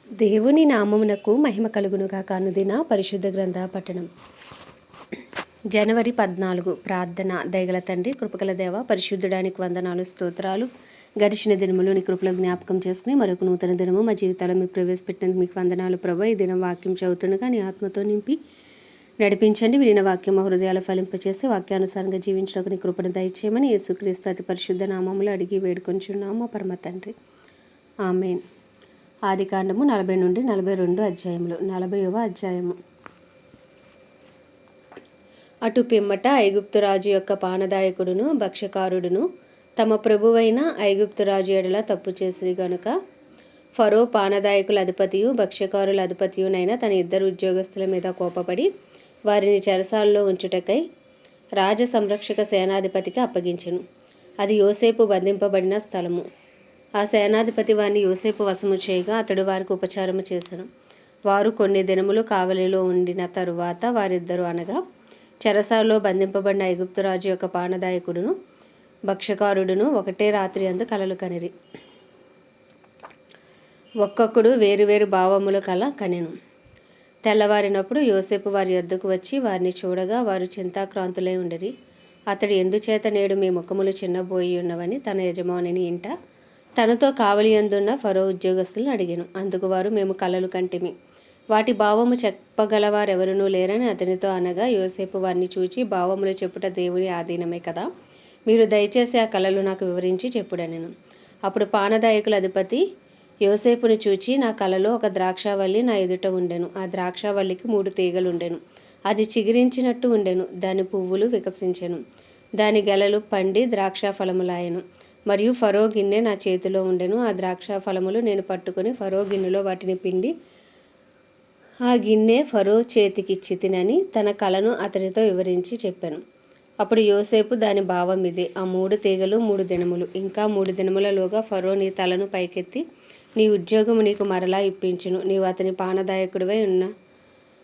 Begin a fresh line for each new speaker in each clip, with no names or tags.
దేవుని నామమునకు మహిమ కలుగునుగాక. అనుదిన పరిశుద్ధ గ్రంథ పఠనం. జనవరి 14. ప్రార్థన. దయగల తండ్రి, కృపగల దేవ, పరిశుద్ధుడానికి వందనాలు, స్తోత్రాలు. గడిచిన దినములు నీ కృపలో జ్ఞాపకం చేసుకుని మరొక నూతన దినము మా జీవితాల్లో మీరు ప్రవేశపెట్టినందుకు మీకు వందనాలు ప్రభు. ఈ దినం వాక్యం చదువుతుండగా నీ ఆత్మతో నింపి నడిపించండి. వినిన వాక్యం మా హృదయాలు ఫలింపచేసి వాక్యానుసారంగా జీవించడానికి నీ కృపను దయచేయమని యేసుక్రీస్తు అతి పరిశుద్ధ నామములో అడిగి వేడుకొంచున్నాము మా పరమ తండ్రి. ఆమేన్. ఆదికాండము 40 నుండి 42 అధ్యాయములు. 40వ అధ్యాయము. అటు పిమ్మట ఐగుప్తు రాజు యొక్క పానదాయకుడును భక్ష్యకారుడును తమ ప్రభువైన ఐగుప్తు రాజు ఎడల తప్పు చేసిరి గనుక ఫరో పానదాయకుల అధిపతియు భక్ష్యకారుల అధిపతియునైన తన ఇద్దరు ఉద్యోగస్తుల మీద కోపపడి వారిని చెరసాల్లో ఉంచుటకై రాజ సంరక్షక సేనాధిపతికి అప్పగించెను. అది యోసేపు బంధింపబడిన స్థలము. ఆ సేనాధిపతి వారిని యోసేపు వశము చేయగా అతడు వారికి ఉపచారము చేసెను. వారు కొన్ని దినములు కావలిలో ఉండిన తరువాత వారిద్దరు అనగా చెరసాలలో బంధింపబడిన ఐగుప్తు రాజు యొక్క పానదాయకుడును భక్ష్యకారుడును ఒకటే రాత్రి అందు కలలు కనిరి. ఒక్కొక్కడు వేరువేరు భావములు కనెను. తెల్లవారినప్పుడు యోసేపు వారి యొద్దకు వచ్చి వారిని చూడగా వారు చింతాక్రాంతులై ఉండిరి. అతడు ఎందుచేత నేడు మీ ముఖములు చిన్నబోయి ఉన్నవని తన యజమానిని ఇంట తనతో కావలి అందున్న ఫరో ఉద్యోగస్తులను అడిగాను. అందుకు వారు, మేము కలలు కంటిమి, వాటి భావము చెప్పగలవారెవరునూ లేరని అతనితో అనగా యోసేపు వారిని చూచి, భావములు చెప్పుట దేవుని ఆధీనమే కదా, మీరు దయచేసి ఆ కలలు నాకు వివరించి చెప్పుడనెను. అప్పుడు పానదాయకుల అధిపతి యోసేపును చూచి, నా కలలో ఒక ద్రాక్షావల్లి నా ఎదుట ఉండెను. ఆ ద్రాక్షావల్లికి 3 తీగలుండెను. అది చిగురించినట్టు ఉండెను. దాని పువ్వులు వికసించెను. దాని గెలలు పండి ద్రాక్ష ఫలములాయెను. మరియు ఫరో గిన్నె నా చేతిలో ఉండెను. ఆ ద్రాక్ష ఫలములు నేను పట్టుకొని ఫరో గిన్నెలో వాటిని పిండి ఆ గిన్నె ఫరో చేతికిచ్చి తినని తన కలను అతనితో వివరించి చెప్పాను. అప్పుడు యోసేపు, దాని భావం ఇదే, ఆ 3 తీగలు 3 దినములు, ఇంకా 3 దినములలోగా ఫరో నీ తలను పైకెత్తి నీ ఉద్యోగము నీకు మరలా ఇప్పించును. నీవు అతని పానదాయకుడివై ఉన్న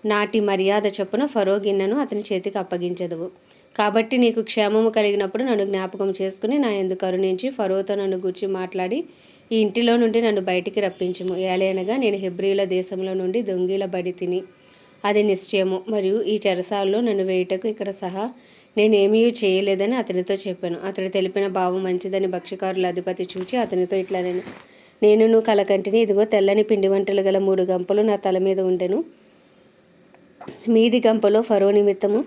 నాటి మర్యాద చొప్పున ఫరో గిన్నెను అతని చేతికి అప్పగించదువు. కాబట్టి నీకు క్షేమము కలిగినప్పుడు నన్ను జ్ఞాపకం చేసుకుని నా యందు కరుణించి ఫరోతో నన్ను గూర్చి మాట్లాడి ఈ ఇంటిలో నుండి నన్ను బయటికి రప్పించుము. ఏలైనగా నేను హెబ్రీల దేశంలో నుండి దొంగిల బడి తిని అది నిశ్చయము. మరియు ఈ చెరసాలలో నన్ను వేయుటకు ఇక్కడ సహా నేనేమీ చేయలేదని అతనితో చెప్పాను. అతడు తెలిపిన భావం మంచిదని భక్ష్యకారుల అధిపతి చూచి అతనితో ఇట్లా నేను కలకంటిని, ఇదిగో తెల్లని పిండి వంటలు గల 3 గంపలు నా తల మీద ఉండెను. మీది గంపలో ఫరో నిమిత్తము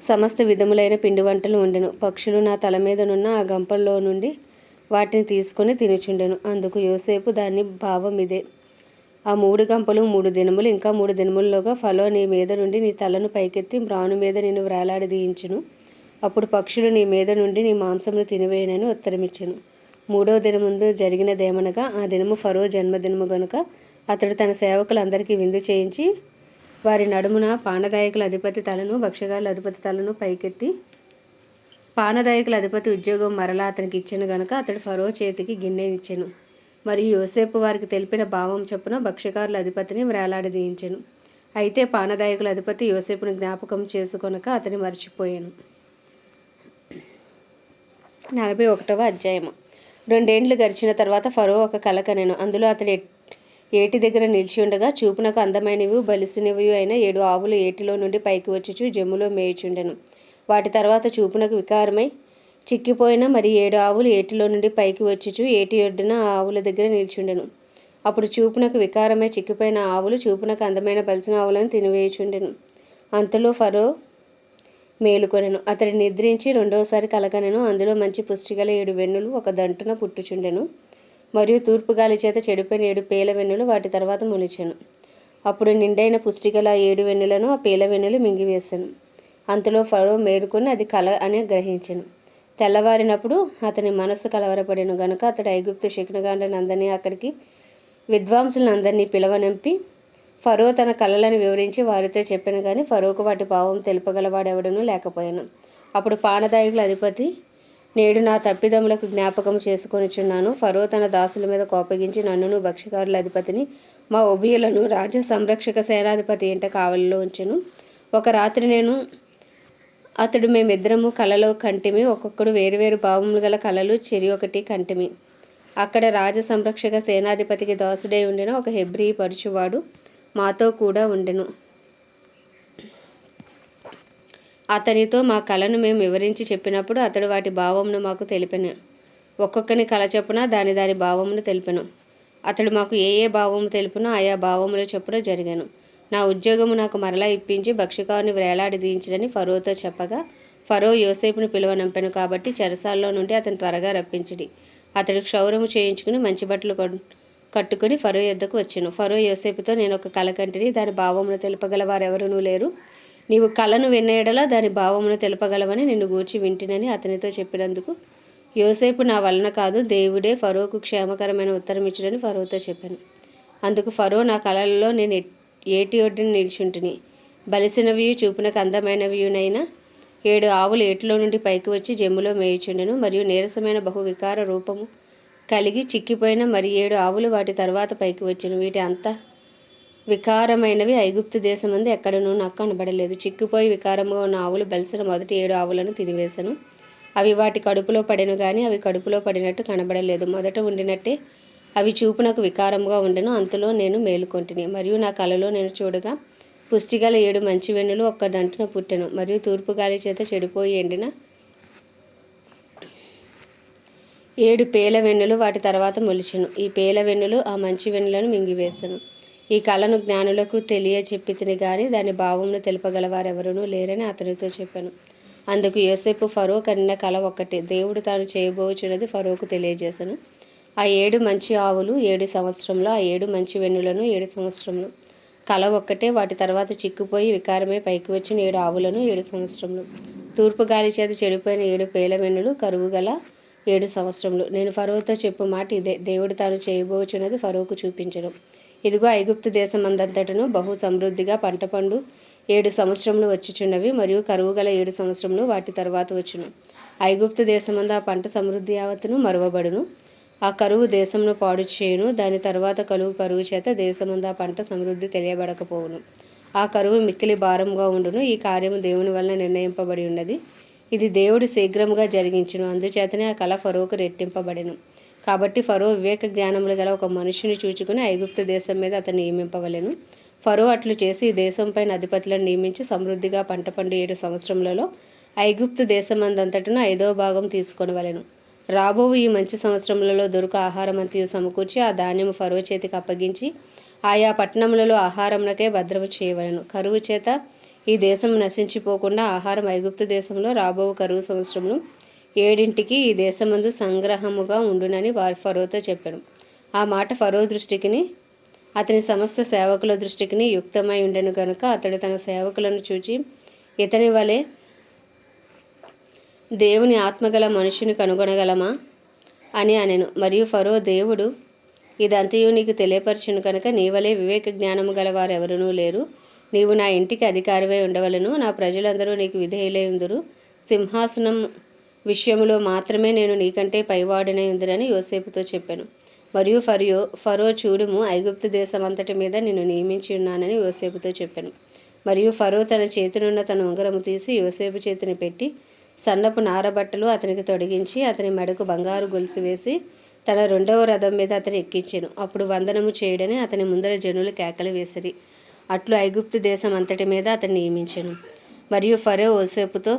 సమస్త విధములైన పిండి వంటలు ఉండెను. పక్షులు నా తల మీదనున్న ఆ గంపల్లో నుండి వాటిని తీసుకొని తినుచుండెను. అందుకు యోసేపు, దాని భావం ఇదే, ఆ 3 గంపలు 3 దినములు, ఇంకా 3 దినముల్లోగా ఫరో నీ మీద నుండి నీ తలను పైకెత్తి మ్రాను మీద నిన్ను వ్రేలాడదీయించును. అప్పుడు పక్షులు నీ మీద నుండి నీ మాంసమును తినివేయనని ఉత్తరమిచ్చెను. 3వ దినముందు జరిగినదేమనగా, ఆ దినము ఫరో జన్మదినము గనుక అతడు తన సేవకులందరికీ విందు చేయించి వారి నడుమున పానదాయకుల అధిపతి తలను భక్ష్యకారుల అధిపతి తలను పైకెత్తి పానదాయకుల అధిపతి ఉద్యోగం మరలా అతనికి ఇచ్చెను గనుక అతడు ఫరో చేతికి గిన్నెనిచ్చెను. మరియు యోసేపు వారికి తెలిపిన భావం చొప్పున భక్ష్యకారుల అధిపతిని వ్రేలాడదీయించెను. అయితే పానదాయకుల అధిపతి యోసేపును జ్ఞాపకం చేసుకొనక అతని మర్చిపోయాను. 41వ అధ్యాయము. 2 ఏండ్లు గడిచిన తర్వాత ఫరో ఒక కల కనెను. అందులో అతడు ఏటి దగ్గర నిలిచి ఉండగా చూపునకు అందమైనవి బలిసినవి అయిన 7 ఆవులు ఏటిలో నుండి పైకి వచ్చుచు జమ్ములో మేయుచుండెను. వాటి తర్వాత చూపునకు వికారమై చిక్కిపోయిన మరి 7 ఆవులు ఏటిలో నుండి పైకి వచ్చుచు ఏటి ఒడ్డున ఆ ఆవుల దగ్గర నిలిచుండెను. అప్పుడు చూపునకు వికారమై చిక్కిపోయిన ఆవులు చూపునకు అందమైన బలిసిన ఆవులను తినివేయుచుండెను. అంతలో ఫరో మేలుకొనెను. అతడు నిద్రించి రెండవసారి కలకనెను. అందులో మంచి పుష్టిగల 7 వెన్నులు ఒక దంటున పుట్టుచుండెను. మరియు తూర్పు గాలి చేత చెడిపోయిన 7 పేల వెన్నులు వాటి తర్వాత మొలిచెను. అప్పుడు నిండైన పుష్టిగల 7 వెన్నులను ఆ పేల వెన్నులు మింగివేశాను. అంతలో ఫరో మేలుకొని అది కల అని గ్రహించెను. తెల్లవారినప్పుడు అతని మనస్సు కలవరపడెను గనుక అతడు ఐగుప్తు శకునగాండ్రని అందరినీ అక్కడికి విద్వాంసులను అందరినీ పిలవనంపి ఫరో తన కలలను వివరించి వారితో చెప్పాను. కానీ ఫరోకు వాటి భావం తెలుపగలవాడెవడనూ లేకపోయాను. అప్పుడు పానదాయకుల అధిపతి, నేడు నా తప్పిదములకు జ్ఞాపకం చేసుకొనిచున్నాను. ఫరో తన దాసుల మీద కోపగించి నన్నును భక్ష్యకారుల అధిపతిని మా ఉభయులను రాజ సంరక్షక సేనాధిపతి ఇంట కావలిలో ఉంచెను. ఒక రాత్రి నేను అతడు మేమిద్దరము కలలో కంటిమి. ఒక్కొక్కడు వేరువేరు భావములు గల కలలు చెరి ఒకటి కంటిమి. అక్కడ రాజ సంరక్షక సేనాధిపతికి దాసుడై ఉండిన ఒక హెబ్రీ పరుచువాడు మాతో కూడా ఉండెను. అతనితో మా కళను మేము వివరించి చెప్పినప్పుడు అతడు వాటి భావమును మాకు తెలిపెను. ఒక్కొక్కని కళ చొప్పున దాని దాని భావమును తెలిపెను. అతడు మాకు ఏ ఏ భావము తెలుపునో ఆయా భావముల చొప్పున జరిగాను. నా ఉద్యోగము నాకు మరలా ఇప్పించి భక్షకాన్ని వేలాడదీయించడని ఫరోతో చెప్పగా, ఫరో యోసేపును పిలువనంపెను. కాబట్టి చెరసాల్లో నుండి అతను త్వరగా రప్పించిడి. అతడు క్షౌరము చేయించుకుని మంచి బట్టలు కట్టుకుని ఫరో యొద్దకు వచ్చెను. ఫరో యోసేపుతో, నేను ఒక కళ కంటిని, దాని భావమును తెలుపగల వారెవరూ లేరు. నీవు కళను విన్న ఎడల దాని భావమును తెలుపగలవని నిన్ను గూర్చి వింటినని అతనితో చెప్పినందుకు యోసేపు, నా వలన కాదు, దేవుడే ఫరోకు క్షేమకరమైన ఉత్తరం ఇచ్చుడని ఫరోతో చెప్పాను. అందుకు ఫరో, నా కళలలో నేను ఏటి ఒడ్డున నిలిచుంటిని. బలిసినవియు చూపునకు అందమైనవియునైనా 7 ఆవులు ఏటిలో నుండి పైకి వచ్చి జమ్ములో మేయుచుండెను. మరియు నీరసమైన బహు వికార రూపము కలిగి చిక్కిపోయిన మరి 7 ఆవులు వాటి తర్వాత పైకి వచ్చెను. వీటి అంత వికారమైనవి ఐగుప్తు దేశమందు ఎక్కడనూ నాకు కనబడలేదు. చిక్కిపోయి వికారముగా ఉన్న ఆవులు బలిసిన మొదటి 7 ఆవులను తినివేశను. అవి వాటి కడుపులో పడెను గాని అవి కడుపులో పడినట్టు కనబడలేదు. మొదట ఉండినట్టే అవి చూపునకు వికారముగా ఉండెను. అంతలో నేను మేలుకొంటిని. మరియు నా కలలో నేను చూడగా పుష్టిగల 7 మంచి వెన్నులు ఒక్క దంటున పుట్టెను. మరియు తూర్పు గాలి చేత చెడిపోయి ఎండిన 7 పేల వెన్నులు వాటి తర్వాత మొలిచెను. ఈ పేల వెన్నులు ఆ మంచి వెన్నులను మింగివేశను. ఈ కళను జ్ఞానులకు తెలియచెప్పితిని గాని దాని భావమును తెలుపగలవారెవరూ లేరని అతనితో చెప్పాను. అందుకు యోసేపు, ఫరో కనిన కళ ఒక్కటే, దేవుడు తాను చేయబోచున్నది ఫరోకు తెలియజేశాను. ఆ 7 మంచి ఆవులు 7 సంవత్సరంలో, ఆ 7 మంచి వెన్నులను 7 సంవత్సరంలో. కళ ఒక్కటే. వాటి తర్వాత చిక్కుపోయి వికారమే పైకి వచ్చిన 7 ఆవులను 7 సంవత్సరంలో. తూర్పు గాలి చేత చెడిపోయిన 7 పేల వెన్నులు కరువు గల 7 సంవత్సరంలో. నేను ఫరోతో చెప్పు మాట ఇదే, దేవుడు తాను చేయబోచున్నది ఫరోకు చూపించను. ఇదిగో ఐగుప్తు దేశమందంతటను బహు సమృద్ధిగా పంట పండు 7 సంవత్సరములు వచ్చుచున్నవి. మరియు కరువు గల 7 సంవత్సరములు వాటి తర్వాత వచ్చును. ఐగుప్తు దేశమందు ఆ పంట సమృద్ధి యావత్తును మరువబడును. ఆ కరువు దేశమును పాడు చేయును. దాని తర్వాత కరువు చేత దేశమందు ఆ పంట సమృద్ధి తెలియబడకపోవును. ఆ కరువు మిక్కిలి భారముగా ఉండును. ఈ కార్యము దేవుని వలన నిర్ణయింపబడి ఉన్నది. ఇది దేవుడు శీఘ్రముగా జరిగించును. అందుచేతనే ఆ కళ ఫరోకు రెట్టింపబడెను. కాబట్టి ఫరో వివేక జ్ఞానములు గల ఒక మనుషుని చూచుకుని ఐగుప్తు దేశం మీద అతను నియమింపవలెను. ఫరో అట్లు చేసి ఈ దేశంపైన అధిపతులను నియమించి సమృద్ధిగా పంట పండు 7 సంవత్సరములలో ఐగుప్తు దేశమందంతటను 5వ భాగం తీసుకొనవలెను. రాబోవు ఈ మంచి సంవత్సరములలో దొరుకు ఆహారమంతయు సమకూర్చి ఆ ధాన్యము ఫరో చేతికి అప్పగించి ఆయా పట్టణములలో ఆహారమునకే భద్రము చేయవలెను. కరువు చేత ఈ దేశం నశించిపోకుండా ఆహారం ఐగుప్తు దేశంలో రాబోవు కరువు సంవత్సరములు 7 ఈ దేశమందు సంగ్రహముగా ఉండునని వారి ఫరోతో చెప్పాను. ఆ మాట ఫరో దృష్టికిని అతని సమస్త సేవకుల దృష్టికిని యుక్తమై ఉండెను గనుక అతడు తన సేవకులను చూచి, ఇతని వలె దేవుని ఆత్మగల మనుషుని కనుగొనగలమా అని అనెను. మరియు ఫరో, దేవుడు ఇదంతయు నీకు తెలియపరచును కనుక నీ వలె వివేక జ్ఞానము గల వారెవరూ లేరు. నీవు నా ఇంటికి అధికారివై ఉండవలను. నా ప్రజలందరూ నీకు విధేయులై ఉందురు. సింహాసనం విషయములో మాత్రమే నేను నీకంటే పైవాడినై ఉందునని యోసేపుతో చెప్పాను. మరియు ఫరో చూడుము, ఐగుప్తు దేశమంతటి మీద నిన్ను నియమించి ఉన్నానని యోసేపుతో చెప్పాను. మరియు ఫరో తన చేతినున్న తన ఉంగరము తీసి యోసేపు చేతిని పెట్టి సన్నపు నారబట్టలు అతనికి తొడిగించి అతని మెడకు బంగారు గొలుసు వేసి తన 2వ రథం మీద అతను ఎక్కించెను. అప్పుడు వందనము చేయుడని అతని ముందర జనులు కేకలు వేసిరి. అట్లు ఐగుప్తు దేశం అంతటి మీద అతన్ని నియమించెను. మరియు ఫరో యోసేపుతో,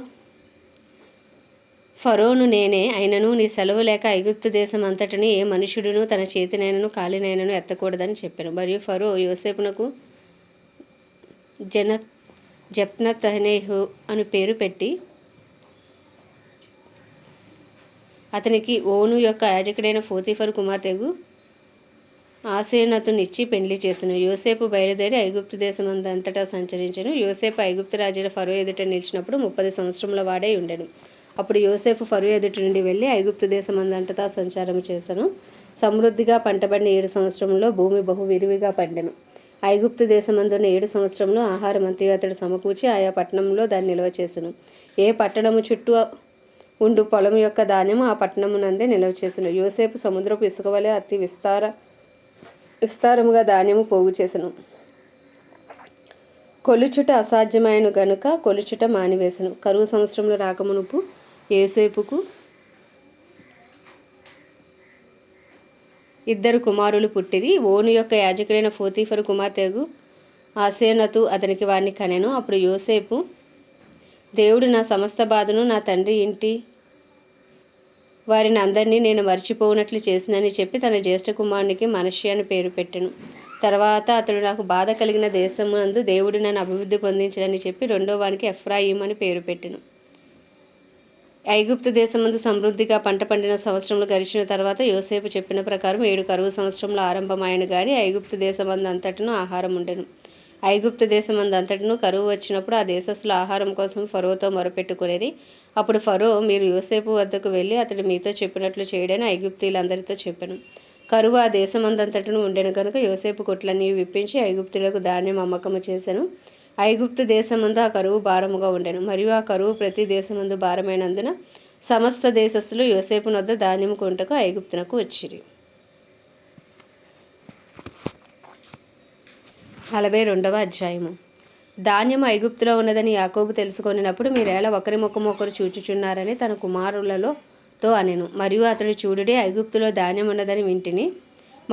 ఫరోను నేనే అయినను నీ సెలవు లేక ఐగుప్తు దేశం అంతటిని ఏ మనుషుడును తన చేతినైనను కాలినైనను ఎత్తకూడదని చెప్పాను. మరియు ఫరో యోసేపునకు జప్నతహనేహు అని పేరు పెట్టి అతనికి ఓను యొక్క యాజకుడైన పోతీఫరు కుమార్తెగు ఆసేనతునిచ్చి పెండ్లి చేసెను. యోసేపు బయలుదేరి ఐగుప్తు దేశమందంతటా సంచరించెను. యోసేపు ఐగుప్తు రాజైన ఫరో ఎదుట నిలిచినప్పుడు 30 సంవత్సరముల వాడై ఉండెను. అప్పుడు యోసేపు ఫరో ఎదుటి నుండి వెళ్ళి ఐగుప్తు దేశమందంతటా సంచారం చేసెను. సమృద్ధిగా పంటబడిన 7 సంవత్సరంలో భూమి బహు విరివిగా పండెను. ఐగుప్తు దేశమందున్న 7 సంవత్సరంలో ఆహారమంతయు అతడు సమకూర్చి ఆయా పట్టణంలో దాన్ని నిల్వ చేసెను. ఏ పట్టణము చుట్టూ ఉండు పొలం యొక్క ధాన్యము ఆ పట్టణమునందే నిల్వ చేసెను. యోసేపు సముద్రపు ఇసుక వలె అతి విస్తారముగా ధాన్యము పోగు చేసెను. కొలుచుట అసాధ్యమైన గనుక కొలుచుట మానివేసెను. కరువు సంవత్సరంలో రాకమునుపు యోసేపుకు 2 కుమారులు పుట్టిరి. ఓను యొక్క యాజకుడైన పోతీఫరు కుమార్తెగు ఆసేనతు అతనికి వారిని కనెను. అప్పుడు యోసేపు, దేవుడు నా సమస్త బాధను నా తండ్రి ఇంటి వారిని అందరినీ నేను మర్చిపోనట్లు చేసినని చెప్పి తన జ్యేష్ఠ కుమారునికి మనష్షే అని పేరు పెట్టెను. తర్వాత అతడు నాకు బాధ కలిగిన దేశమందు దేవుడు నన్ను అభివృద్ధి పొందించడని చెప్పి రెండో వానికి ఎఫ్రాయిం అని పేరు పెట్టెను. ఐగుప్తు దేశమందు సమృద్ధిగా పంట పండిన సంవత్సరములు గడిచిన తర్వాత యోసేపు చెప్పిన ప్రకారం 7 కరువు సంవత్సరంలో ఆరంభమైన గాని ఐగుప్తు దేశమందు అంతటను ఆహారం ఉండెను. ఐగుప్తు దేశమందు అంతటను కరువు వచ్చినప్పుడు ఆ దేశస్థుల ఆహారం కోసం ఫరోతో మొరపెట్టుకునేది. అప్పుడు ఫరో, మీరు యోసేపు వద్దకు వెళ్ళి అతడు మీతో చెప్పినట్లు చేయడని ఐగుప్తీయులందరితో చెప్పెను. కరువు ఆ దేశమందంతటను ఉండెను కనుక యోసేపు కొట్లన్నీ విప్పించి ఐగుప్తులకు ధాన్యం అమ్మకము చేసెను. ఐగుప్తు దేశమందు ఆ కరువు భారముగా ఉండెను. మరియు ఆ కరువు ప్రతి దేశమందు భారమైనందున సమస్త దేశస్థులు యోసేపు వద్ద ధాన్యము కొంటకు ఐగుప్తునకు వచ్చిరి. 42వ అధ్యాయము. ధాన్యము ఐగుప్తులో ఉన్నదని యాకోబు తెలుసుకొనినప్పుడు మీరేలా ఒకరి ముఖము ఒకరు చూచుచున్నారని తన కుమారులతో అనెను. మరియు అతడు, చూడుడే, ఐగుప్తులో ధాన్యం ఉన్నదని వింటిని.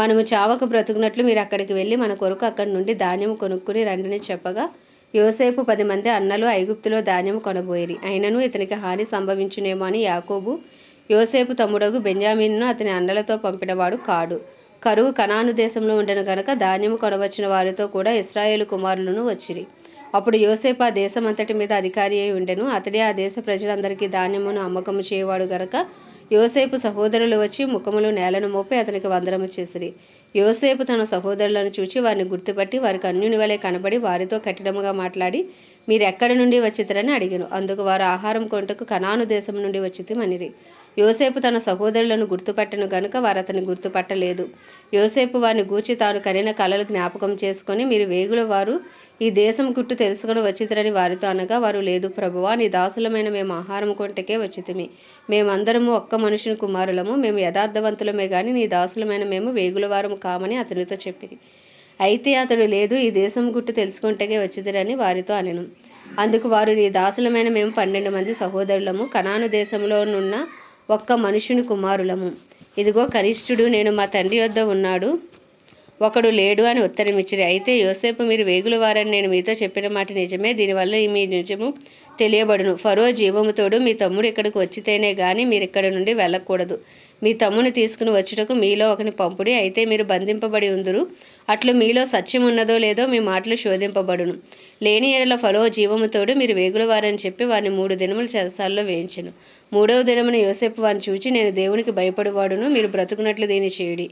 మనము చావకు బ్రతుకున్నట్లు మీరు అక్కడికి వెళ్ళి మన కొరకు అక్కడి నుండి ధాన్యం కొనుక్కుని రండిని చెప్పగా, యోసేపు 10 మంది అన్నలు ఐగుప్తులో ధాన్యం కొనబోయిరి. అయినను ఇతనికి హాని సంభవించునేమో అని యాకోబు యోసేపు తమ్ముడగు బెన్యామీనును అతని అన్నలతో పంపినవాడు కాడు. కరువు కనాను దేశంలో ఉండెను గనక ధాన్యము కొనవచ్చిన వారితో కూడా ఇశ్రాయేలు కుమారులను వచ్చిరి. అప్పుడు యోసేపు ఆ దేశం అంతటి మీద అధికారి అయి ఉండెను. అతడే ఆ దేశ ప్రజలందరికీ ధాన్యమును అమ్మకము చేయవాడు గనక యోసేపు సహోదరులు వచ్చి ముఖములు నేలను మోపి అతనికి వందనము చేసిరి. యోసేపు తన సహోదరులను చూచి వారిని గుర్తుపట్టి వారికి అన్యుని వలె కనబడి వారితో కఠినముగా మాట్లాడి, మీరెక్కడి నుండి వచ్చితిరని అడిగెను. అందుకు వారు, ఆహారం కొంటకు కనాను దేశం నుండి వచ్చితిమనిరి. యోసేపు తన సహోదరులను గుర్తుపట్టెను గనుక వారు అతన్ని గుర్తుపట్టలేదు. యోసేపు వారిని గూర్చి తాను కనిన కలలు జ్ఞాపకం చేసుకొని, మీరు వేగుల వారు ఈ దేశం గుట్టు తెలుసుకొని వచ్చితిరని వారితో అనగా, వారు, లేదు ప్రభువా, నీ దాసులమైన మేము ఆహారం కొంటకే వచ్చితిమి. మేమందరము ఒక్క మనుషుని కుమారులము. మేము యథార్థవంతులమే గాని నీ దాసులమైన మేము వేగుల వారము కామని అతనితో చెప్పిరి. అయితే అతడు, లేదు, ఈ దేశం గుట్టు తెలుసుకుంటకే వచ్చితిరని వారితో అనెను. అందుకు వారు, నీ దాసులమైన మేము 12 మంది సహోదరులము, కనాను దేశంలోనున్న ఒక్క మనుషుని కుమారులము. ఇదిగో కనిష్ఠుడు నేను మా తండ్రి వద్ద ఉన్నాడు, ఒకడు లేడు అని ఉత్తరమిచ్చిరి. అయితే యోసేపు, మీరు వేగుల వారని నేను మీతో చెప్పిన మాట నిజమే. దీనివల్ల మీ నిజము తెలియబడును. ఫరో జీవముతోడు మీ తమ్ముడు ఇక్కడికి వచ్చితేనే గాని మీరు ఇక్కడ నుండి వెళ్ళకూడదు. మీ తమ్ముని తీసుకుని వచ్చుటకు మీలో ఒకని పంపుడి. అయితే మీరు బంధింపబడి ఉందురు. అట్లు మీలో సత్యం ఉన్నదో లేదో మీ మాటలు శోధింపబడును. లేని ఎడల ఫరో జీవముతోడు మీరు వేగుల వారని చెప్పి వారిని 3 దినములు చెరసాల్లో వేయించెను. 3వ దినమున యోసేపు వారిని చూచి, నేను దేవునికి భయపడువాడును, మీరు బ్రతుకున్నట్లు దీన్ని చేయుడి.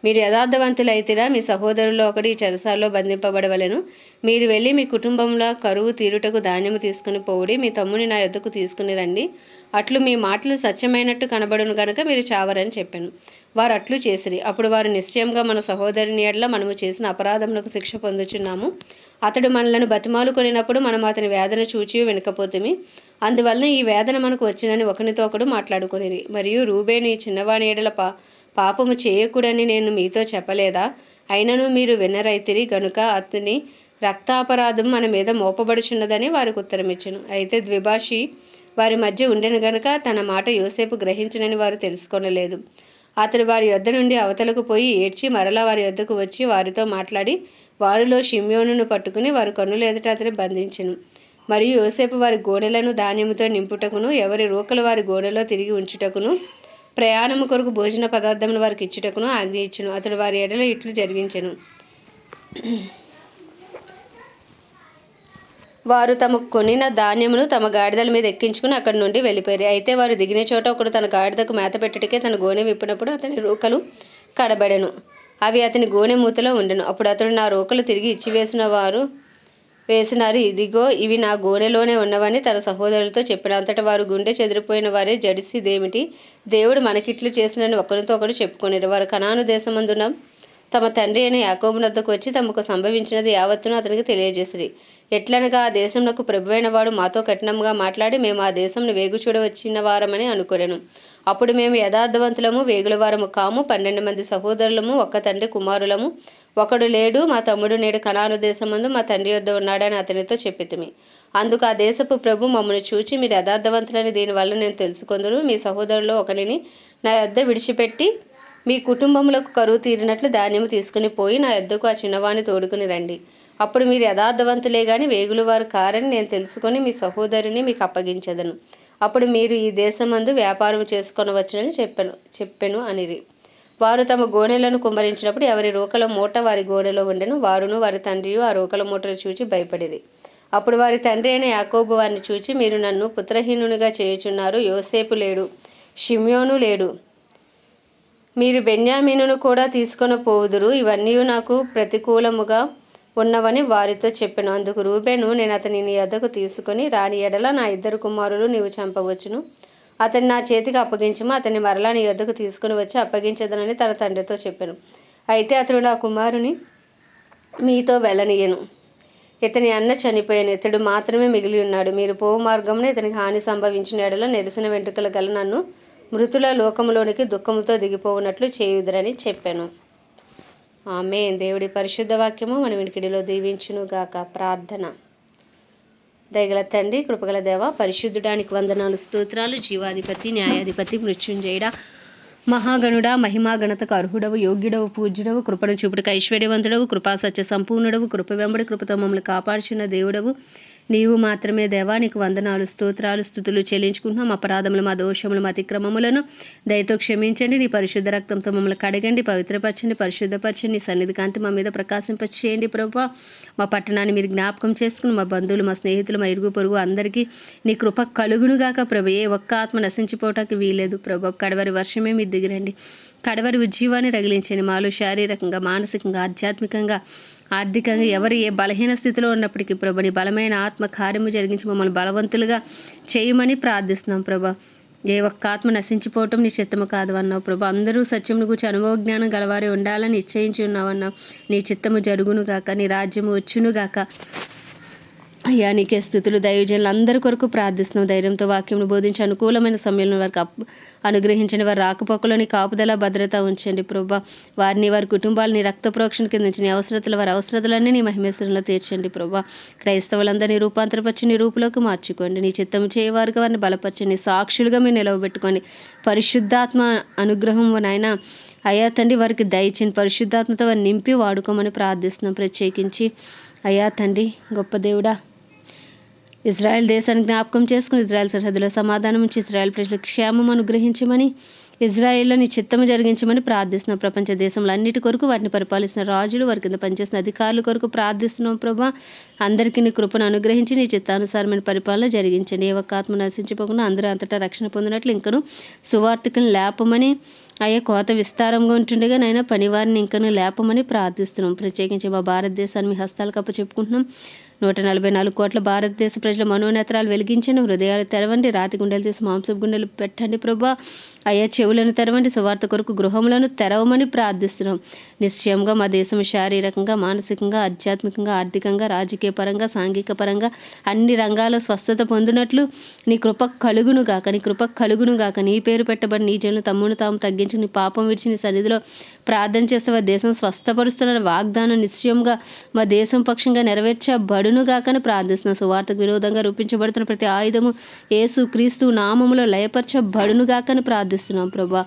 మీరు యథార్థవంతులైతిరా, మీ సహోదరుల్లో ఒకటి ఈ చెరసాల్లో బంధింపబడవలెను. మీరు వెళ్ళి మీ కుటుంబంలో కరువు తీరుటకు ధాన్యము తీసుకుని పోవుడి. మీ తమ్ముని నా యొద్దకు తీసుకుని రండి. అట్లు మీ మాటలు సత్యమైనట్టు కనబడును గనుక మీరు చావరని చెప్పాను. వారు అట్లు చేసిరి. అప్పుడు వారు, నిశ్చయంగా మన సహోదరుని ఎడల మనము చేసిన అపరాధములకు శిక్ష పొందుచున్నాము. అతడు మనలను బతిమాలు కొనినప్పుడు మనం అతని వేదన చూచి వినకపోతిమి. అందువలన ఈ వేదన మనకు వచ్చినని ఒకనితో ఒకడు మాట్లాడుకొనిరి. మరియు రూబేను, ఈ చిన్నవాని ఎడల పాపము చేయకూడని నేను మీతో చెప్పలేదా? అయినను మీరు వినరైతిరి గనుక అతని రక్తాపరాధం మన మీద మోపబడుచున్నదని వారికి ఉత్తరమిచ్చెను. అయితే ద్విభాషి వారి మధ్య ఉండెను గనుక తన మాట యోసేపు గ్రహించినని వారు తెలుసుకొనలేదు. అతడు వారి యొద్ద నుండి అవతలకు పోయి ఏడ్చి మరలా వారి యొద్దకు వచ్చి వారితో మాట్లాడి వారిలో షిమ్యోనును పట్టుకుని వారి కన్నుల ఎదుట అతని బంధించెను. మరియు యోసేపు వారి గోనెలను ధాన్యముతో నింపుటకును, ఎవరి రూకలు వారి గోనెలో తిరిగి ఉంచుటకును, ప్రయాణము కొరకు భోజన పదార్థములు వారికి ఇచ్చుటకును ఆజ్ఞ ఇచ్చెను. అతడు వారి ఎడల ఇట్లు జరిగించెను. వారు తమకు కొనిన ధాన్యమును తమ గాడిదల మీద ఎక్కించుకుని అక్కడి నుండి వెళ్ళిపోయారు. అయితే వారు దిగిన చోట ఒకడు తన గాడిదకు మేత పెట్టుటకే తన గోనె విప్పినప్పుడు అతని రూకలు కడబడెను. అవి అతని గోనె మూతలో ఉండెను. అప్పుడు అతడు, నా రూకలు తిరిగి వేసినారు, ఇదిగో ఇవి నా గోనెలోనే ఉన్నవని తన సహోదరులతో చెప్పిన. అంతటా వారు గుండె చెదిరిపోయిన వారే జడిసి, ఇదేమిటి, దేవుడు మనకిట్లు చేసినని ఒకరితో ఒకడు చెప్పుకొనిరు. వారు కనాను దేశమందున తమ తండ్రి అయిన యాకోబు వద్దకు వచ్చి తమకు సంభవించినది యావత్తును అతనికి తెలియజేసిరి. ఎట్లనగా, ఆ దేశంలో ప్రభువైన వాడు మాతో కఠినంగా మాట్లాడి మేము ఆ దేశంను వేగు చూడవచ్చిన వారమని అనుకొనెను. అప్పుడు మేము యథార్థవంతులము, వేగుల వారము కాము, 12 మంది సహోదరులము, ఒక్క తండ్రి కుమారులము. ఒకడు లేడు, మా తమ్ముడు నేడు కనాను దేశమందు మా తండ్రి వద్ద ఉన్నాడని అతనితో చెప్పితిమి. అందుకు ఆ దేశపు ప్రభు మమ్మల్ని చూచి, మీరు యథార్థవంతులని దీనివల్ల నేను తెలుసుకొందును. మీ సహోదరులో ఒకరిని నా యొద్ద విడిచిపెట్టి మీ కుటుంబములకు కరువు తీరినట్లు ధాన్యము తీసుకుని పోయి నా యొద్దకు ఆ చిన్నవాణ్ణి తోడుకుని రండి. అప్పుడు మీరు యథార్థవంతులే గాని వేగులు వారు కారని నేను తెలుసుకొని మీ సహోదరుని మీకు అప్పగించదను. అప్పుడు మీరు ఈ దేశమందు వ్యాపారం చేసుకొనవచ్చునని చెప్పెను అనిరి. వారు తమ గోనెలను కుమ్మరించినప్పుడు ఎవరి రోకల మూట వారి గోనెలో ఉండెను. వారును వారి తండ్రియు ఆ రోకల మూటను చూచి భయపడిరి. అప్పుడు వారి తండ్రి అయిన యాకోబు వారిని చూచి, మీరు నన్ను పుత్రహీనునిగా చేయుచున్నారు. యోసేపు లేడు, షిమ్యోను లేడు, మీరు బెన్యామీనును కూడా తీసుకొని పోవుదురు. ఇవన్నీ నాకు ప్రతికూలముగా ఉన్నవని వారితో చెప్పెను. అందుకు రూబేను, నేను అతని నీ యొద్దకు తీసుకొని రాని ఎడల నా 2 కుమారులు నీవు చంపవచ్చును. అతన్ని నా చేతికి అప్పగించము. అతన్ని మరలా నీ యొద్దకు తీసుకుని వచ్చి అప్పగించదనని తన తండ్రితో చెప్పాను. అయితే అతడు నా కుమారుని మీతో వెళ్ళనీయను. ఇతని అన్న చనిపోయాను, ఇతడు మాత్రమే మిగిలి ఉన్నాడు. మీరు పోవు మార్గంలో ఇతనికి హాని సంభవించిన ఎడల నెరిసిన వెంట్రుకల గల నన్ను మృతుల లోకములోనికి దుఃఖముతో దిగిపోవునట్లు చేయుదురని చెప్పాను. ఆమేన్. దేవుడి పరిశుద్ధ వాక్యము మన వినికిడిలో దీవించును గాక. ప్రార్థన. దయగల తండ్రి, కృపగల దేవ, పరిశుద్ధుడానికి వందనాలు, స్తోత్రాలు. జీవాధిపతి, న్యాయాధిపతి, మృత్యుంజయుడా, మహాగణుడా, మహిమా ఘనతకు అర్హుడవు, యోగ్యుడవు, పూజ్యుడవు, కృపను చూపుటకు ఐశ్వర్యవంతుడవు, కృపా సత్య సంపూర్ణుడవు, కృప వెంబడి కృపతో మమ్మల్ని కాపాడుచున్న దేవుడవు నీవు మాత్రమే దేవా. నీకు వందనాలు, స్తోత్రాలు, స్తుతులు చెల్లించుకుంటున్నాం. అపరాధములు, మా దోషములు, మా అతిక్రమములను దయతో క్షమించండి. నీ పరిశుద్ధ రక్తంతో మమ్మల్ని కడగండి, పవిత్రపరచండి, పరిశుద్ధపరచండి. నీ సన్నిధి కాంతి మా మీద ప్రకాశింపచేయండి ప్రభువా. మా పట్టణాన్ని మీరు జ్ఞాపకం చేసుకుని మా బంధువులు, మా స్నేహితులు, మా ఇరుగు పొరుగు అందరికీ నీ కృప కలుగునుగాక ప్రభు. ఏ ఒక్క ఆత్మ నశించిపోవటానికి వీలేదు ప్రభు. కడవరి వర్షమే మీరు దిగిరండి. కడవరి ఉజ్జీవాన్ని రగిలించండి. మాలో శారీరకంగా, మానసికంగా, ఆధ్యాత్మికంగా, ఆర్థికంగా ఎవరు ఏ బలహీన స్థితిలో ఉన్నప్పటికీ ప్రభు, నీ బలమైన ఆత్మ కార్యము జరిగించి మమ్మల్ని బలవంతులుగా చేయమని ప్రార్థిస్తున్నాం ప్రభా. ఏ ఒక్క ఆత్మ నశించిపోవటం నీ చిత్తము కాదు అన్నావు ప్రభు. అందరూ సత్యమును గురించి అనుభవ జ్ఞానం గలవారే ఉండాలని నిశ్చయించి ఉన్నావన్నావు. నీ చిత్తము జరుగును గాక, నీ రాజ్యము వచ్చును గాక. అయ్యా నీకే స్థుతులు. దైవజనులు అందరి కొరకు ప్రార్థిస్తున్నాం. ధైర్యంతో వాక్యంను బోధించి అనుకూలమైన సమయంలో వారికి అనుగ్రహించండి. వారి రాకపోకలోని కాపుదల, భద్రత ఉంచండి ప్రభా. వారిని, వారి కుటుంబాలని రక్త ప్రోక్షణ కింద ఉంచి నీ అవసరతలు, వారి అవసరతలన్నీ నీ మహిమేశ్వరంలో తీర్చండి ప్రభా. క్రైస్తవులందరినీ రూపాంతరపరిచి నీ రూపులోకి మార్చుకోండి. నీ చిత్తం చేయవారుగా వారిని బలపరచండి. సాక్షులుగా మీరు నిలవబెట్టుకోండి. పరిశుద్ధాత్మ అనుగ్రహం నాయన అయ్యా తండ్రి వారికి దయచేయండి. పరిశుద్ధాత్మతో వారిని నింపి వాడుకోమని ప్రార్థిస్తున్నాం. ప్రత్యేకించి అయ్యా తండ్రి గొప్ప దేవుడా, ఇజ్రాయెల్ దేశాన్ని జ్ఞాపకం చేసుకుని ఇజ్రాయెల్ సరిహద్దులో సమాధానం ఉంచి ఇజ్రాయెల్ ప్రజలకు క్షేమం అనుగ్రహించమని, ఇజ్రాయెల్లో నీ చిత్తము జరిగించమని ప్రార్థిస్తున్నాం. ప్రపంచ దేశంలో అన్నిటి కొరకు వాటిని పరిపాలిస్తున్న రాజులు, వారి కింద పనిచేసిన అధికారుల కొరకు ప్రార్థిస్తున్నాం ప్రభా. అందరికీ నీ కృపను అనుగ్రహించి నీ చిత్తానుసారమైన పరిపాలన జరిగించండి. ఏ ఒక్క ఆత్మ నశించిపోకుండా అందరూ అంతటా రక్షణ పొందినట్లు ఇంకను సువార్థికులను లేపమని, అయ్యా కోత విస్తారంగా ఉంటుండగా నైనా పనివారిని ఇంకను లేపమని ప్రార్థిస్తున్నాం. ప్రత్యేకించి మా భారతదేశాన్ని మీ హస్తాలకు అప్పచెప్పుకుంటున్నాం. 144 కోట్ల భారతదేశ ప్రజల మనోనేత్రాలు వెలిగించండి. హృదయాలు తెరవండి. రాతి గుండెలు తీసి మాంసపు గుండెలు పెట్టండి ప్రభా. అయ్యా చెవులను తెరవండి. సువార్త కొరకు గృహములను తెరవమని ప్రార్థిస్తున్నాం. నిశ్చయంగా మా దేశం శారీరకంగా, మానసికంగా, ఆధ్యాత్మికంగా, ఆర్థికంగా, రాజకీయ పరంగా, సాంఘిక పరంగా అన్ని రంగాల్లో స్వస్థత పొందినట్లు నీ కృప కలుగును గాక. నీ కృప కలుగును గాక. నీ పేరు పెట్టబడి నీ జనులు తమ్మును తాము తగ్గించి నీ పాపం విడిచి నీ సన్నిధిలో ప్రార్థన చేస్తే వారి దేశం స్వస్థపరుస్తున్న వాగ్దానం నిశ్చయంగా మా దేశం పక్షంగా నెరవేర్చబడును గాకని ప్రార్థిస్తున్నాం. సువార్తకు విరోధంగా రూపించబడుతున్న ప్రతి ఆయుధము యేసు క్రీస్తు నామములో లయపరచబడును గాకని ప్రార్థిస్తున్నాం ప్రభా.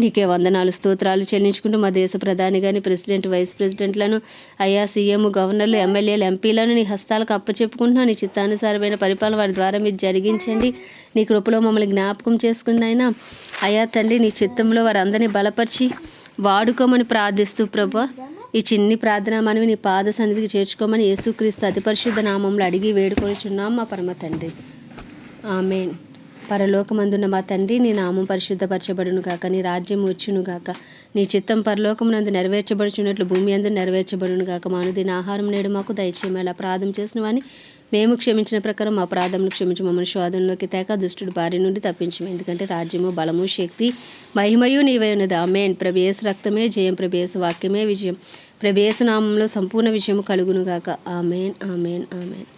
నీకే వందనాలు, స్తోత్రాలు చెల్లించుకుంటూ మా దేశ ప్రధాని కానీ, ప్రెసిడెంట్, వైస్ ప్రెసిడెంట్లను, అయ్యా సీఎం, గవర్నర్లు, ఎమ్మెల్యేలు, ఎంపీలను నీ హస్తాలకు అప్పచెప్పుకుంటున్నాం. నీ చిత్తానుసారమైన పరిపాలన వారి ద్వారా మీరు జరిగించండి. నీ కృపలో మమ్మల్ని జ్ఞాపకం చేసుకుందైనా అయ్యా తండ్రి నీ చిత్తంలో వారందరినీ బలపరిచి వాడుకోమని ప్రార్థిస్తూ ప్రభా ఈ చిన్ని ప్రార్థన మనవి నీ పాద సన్నిధికి చేర్చుకోమని యేసుక్రీస్తు అతి పరిశుద్ధ నామంలో అడిగి వేడుకొనిచున్నాం మా పరమ తండ్రి. ఆమేన్. పరలోకమందున్న మా తండ్రి, నీ నామం పరిశుద్ధపరచబడును గాక. నీ రాజ్యం వచ్చును గాక. నీ చిత్తం పరలోకమునందు నెరవేర్చబడుచున్నట్లు భూమి అందు నెరవేర్చబడును గాక. మానుదిన ఆహారం నేడు మాకు దయచేయమని. అపరాధం చేసిన వాని మేము క్షమించిన ప్రకారం మా అపరాధములు క్షమించి మమ్మల్ని శోధనలోకి తేక దుష్టుడు బారి నుండి తప్పించము. ఎందుకంటే రాజ్యము, బలము, శక్తి, మహిమయు నీవే ఉన్నది. ఆమేన్. ప్రభు యేసు రక్తమే జయం, ప్రభు యేసు వాక్యమే విజయం, ప్రభు యేసు నామంలో సంపూర్ణ విజయము కలుగును గాక. ఆమేన్, ఆమేన్, ఆమేన్.